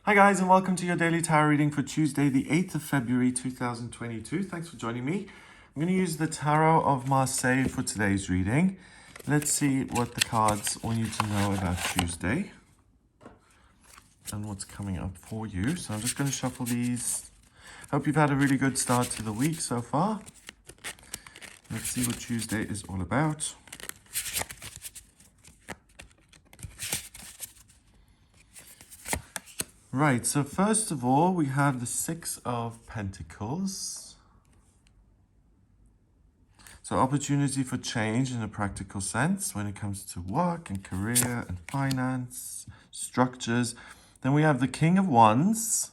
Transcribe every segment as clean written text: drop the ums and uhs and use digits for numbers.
Hi guys, and welcome to your daily tarot reading for Tuesday, the 8th of February 2022. Thanks for joining me. I'm going to use the Tarot of Marseille for today's reading. Let's see what the cards want you to know about Tuesday and what's coming up for you. So I'm just going to shuffle these. Hope you've had a really good start to the week so far. Let's see what Tuesday is all about. Right, so first of all, we have the Six of Pentacles. So opportunity for change in a practical sense when it comes to work and career and finance, structures. Then we have the King of Wands,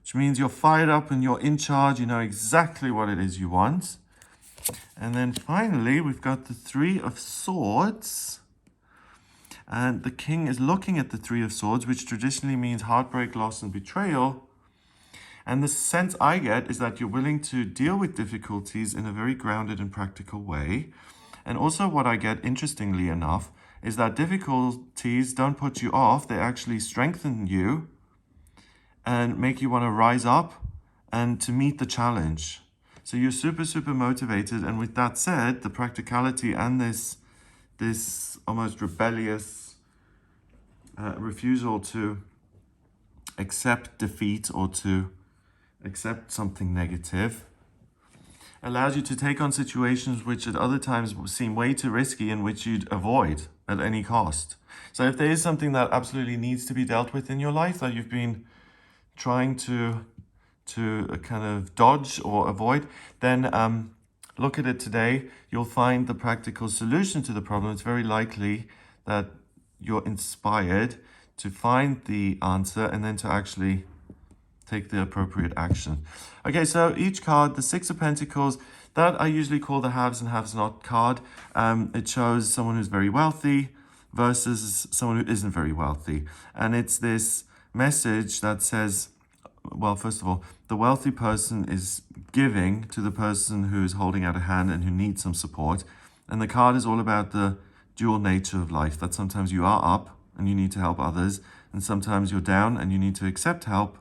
which means you're fired up and you're in charge. You know exactly what it is you want. And then finally, we've got the Three of Swords. And the king is looking at the Three of Swords, which traditionally means heartbreak, loss, and betrayal. And the sense I get is that you're willing to deal with difficulties in a very grounded and practical way. And also what I get, interestingly enough, is that difficulties don't put you off. They actually strengthen you and make you want to rise up and to meet the challenge. So you're super, super motivated. And with that said, the practicality and this almost rebellious refusal to accept defeat or to accept something negative allows you to take on situations which at other times seem way too risky and which you'd avoid at any cost. So if there is something that absolutely needs to be dealt with in your life that you've been trying to kind of dodge or avoid, then look at it today. You'll find the practical solution to the problem. It's very likely that you're inspired to find the answer and then to actually take the appropriate action. Okay, so each card, the Six of Pentacles, that I usually call the haves and haves not card. It shows someone who's very wealthy versus someone who isn't very wealthy. And it's this message that says, well, first of all, the wealthy person is giving to the person who is holding out a hand and who needs some support. And the card is all about the dual nature of life, that sometimes you are up and you need to help others, and sometimes you're down and you need to accept help.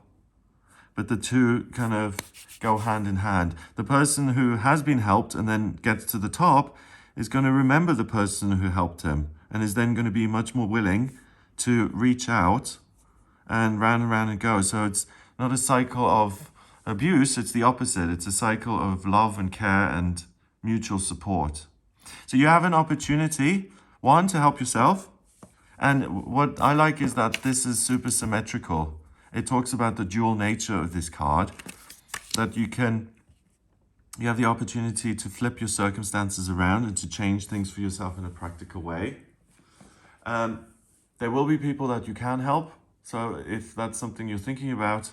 But the two kind of go hand in hand. The person who has been helped and then gets to the top is going to remember the person who helped him and is then going to be much more willing to reach out and round and go. So it's not a cycle of abuse, it's the opposite. It's a cycle of love and care and mutual support. So you have an opportunity, one, to help yourself. And what I like is that this is super symmetrical. It talks about the dual nature of this card, that you have the opportunity to flip your circumstances around and to change things for yourself in a practical way. There will be people that you can help. So if that's something you're thinking about,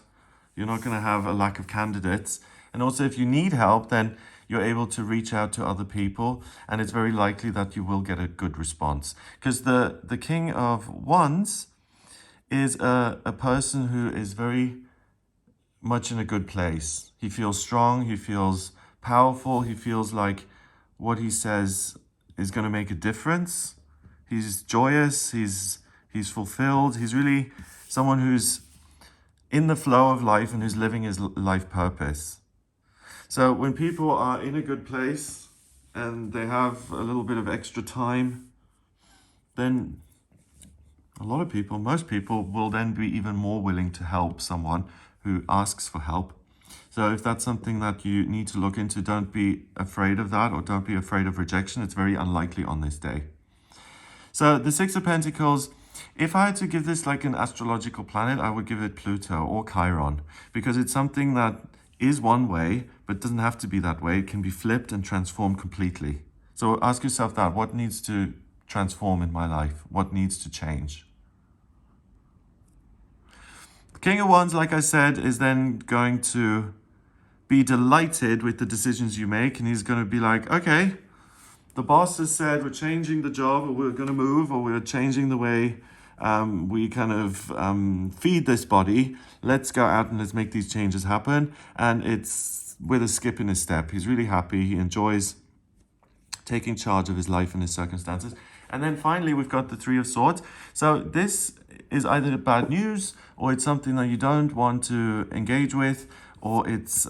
you're not going to have a lack of candidates. And also if you need help, then you're able to reach out to other people, and it's very likely that you will get a good response. Because the King of Wands is a person who is very much in a good place. He feels strong, he feels powerful, he feels like what he says is going to make a difference. He's joyous, he's fulfilled, he's really someone who's in the flow of life and who's living his life purpose. So when people are in a good place and they have a little bit of extra time, then a lot of people, most people, will then be even more willing to help someone who asks for help. So if that's something that you need to look into, don't be afraid of that, or don't be afraid of rejection. It's very unlikely on this day. So the Six of Pentacles, if I had to give this like an astrological planet, I would give it Pluto or Chiron, because it's something that is one way, but doesn't have to be that way. It can be flipped and transformed completely. So ask yourself that, what needs to transform in my life? What needs to change? The King of Wands, like I said, is then going to be delighted with the decisions you make, and he's going to be like, okay, the boss has said we're changing the job, or we're going to move, or we're changing the way we kind of feed this body. Let's go out and let's make these changes happen. And it's with a skip in his step. He's really happy. He enjoys taking charge of his life and his circumstances. And then finally, we've got the Three of Swords. So this is either bad news, or it's something that you don't want to engage with, or it's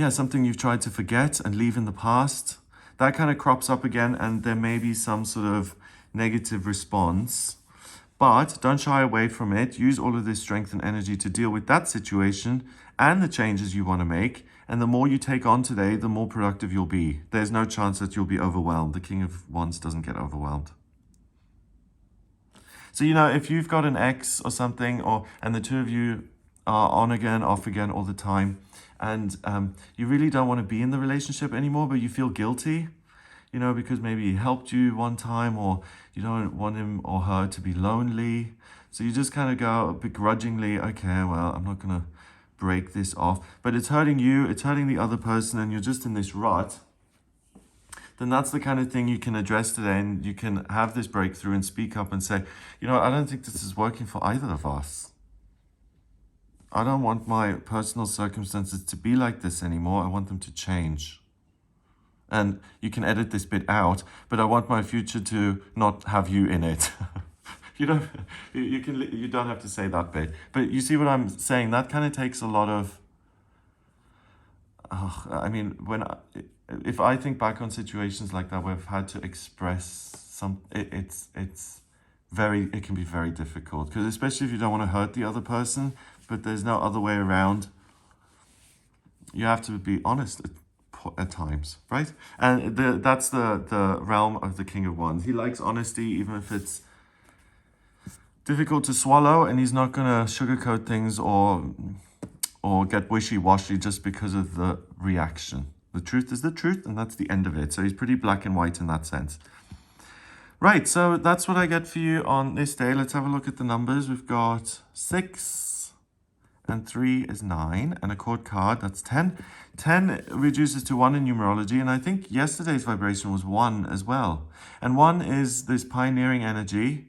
something you've tried to forget and leave in the past. That kind of crops up again, and there may be some sort of negative response. But don't shy away from it. Use all of this strength and energy to deal with that situation and the changes you want to make. And the more you take on today, the more productive you'll be. There's no chance that you'll be overwhelmed. The King of Wands doesn't get overwhelmed. So, if you've got an ex or something, and the two of you are on again, off again all the time, and you really don't want to be in the relationship anymore, but you feel guilty, because maybe he helped you one time, or you don't want him or her to be lonely. So you just kind of go begrudgingly, okay, well, I'm not going to break this off. But it's hurting you, it's hurting the other person, and you're just in this rut. Then that's the kind of thing you can address today, and you can have this breakthrough and speak up and say, I don't think this is working for either of us. I don't want my personal circumstances to be like this anymore. I want them to change. And you can edit this bit out, but I want my future to not have you in it. You don't have to say that bit. But you see what I'm saying? That kind of takes a lot of, if I think back on situations like that where I've had to express it can be very difficult. Because especially if you don't want to hurt the other person, but there's no other way around, you have to be honest at times, right? And that's the realm of the King of Wands. He likes honesty, even if it's difficult to swallow, and he's not going to sugarcoat things or get wishy-washy just because of the reaction. The truth is the truth, and that's the end of it. So he's pretty black and white in that sense. Right, so that's what I get for you on this day. Let's have a look at the numbers. We've got 6, and 3 is 9, and a court card, that's 10. 10 reduces to 1 in numerology, and I think yesterday's vibration was 1 as well. And 1 is this pioneering energy.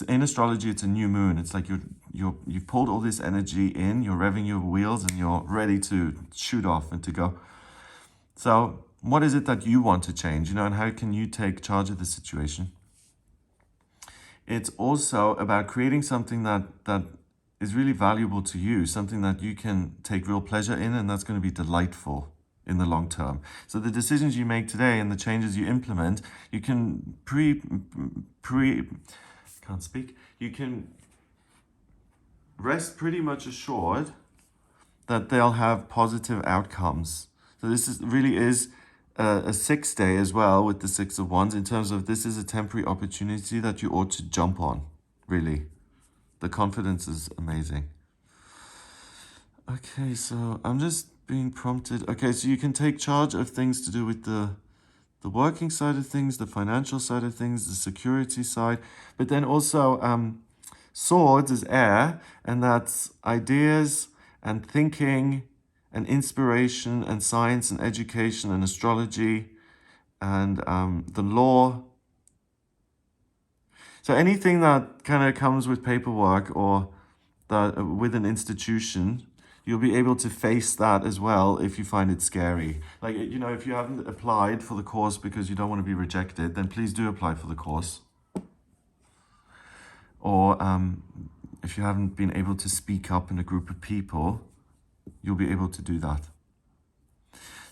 In astrology, it's a new moon. It's like you've pulled all this energy in, you're revving your wheels, and you're ready to shoot off and to go. So what is it that you want to change, and how can you take charge of the situation? It's also about creating something that is really valuable to you, something that you can take real pleasure in, and that's going to be delightful in the long term. So the decisions you make today and the changes you implement, you can you can rest pretty much assured that they'll have positive outcomes. So this really is a 6th day as well, with the 6 of Wands, in terms of this is a temporary opportunity that you ought to jump on, really. The confidence is amazing. Okay, so I'm just being prompted. Okay, so you can take charge of things to do with the working side of things, the financial side of things, the security side. But then also swords is air, and that's ideas and thinking and inspiration and science and education and astrology and the law. So anything that kind of comes with paperwork or with an institution, you'll be able to face that as well if you find it scary. Like, if you haven't applied for the course because you don't want to be rejected, then please do apply for the course. Or if you haven't been able to speak up in a group of people, you'll be able to do that.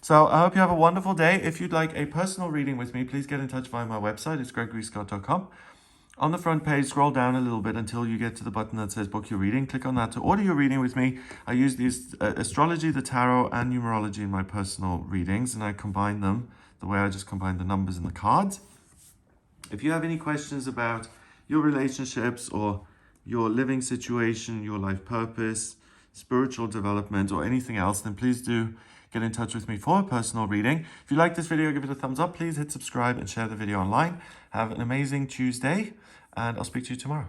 So I hope you have a wonderful day. If you'd like a personal reading with me, please get in touch via my website. It's gregoryscott.com. On the front page, scroll down a little bit until you get to the button that says book your reading. Click on that to order your reading with me. I use these astrology, the tarot, and numerology in my personal readings, and I combine them the way I just combine the numbers and the cards. If you have any questions about your relationships or your living situation, your life purpose, spiritual development, or anything else, then please do get in touch with me for a personal reading. If you like this video, give it a thumbs up. Please hit subscribe and share the video online. Have an amazing Tuesday, and I'll speak to you tomorrow.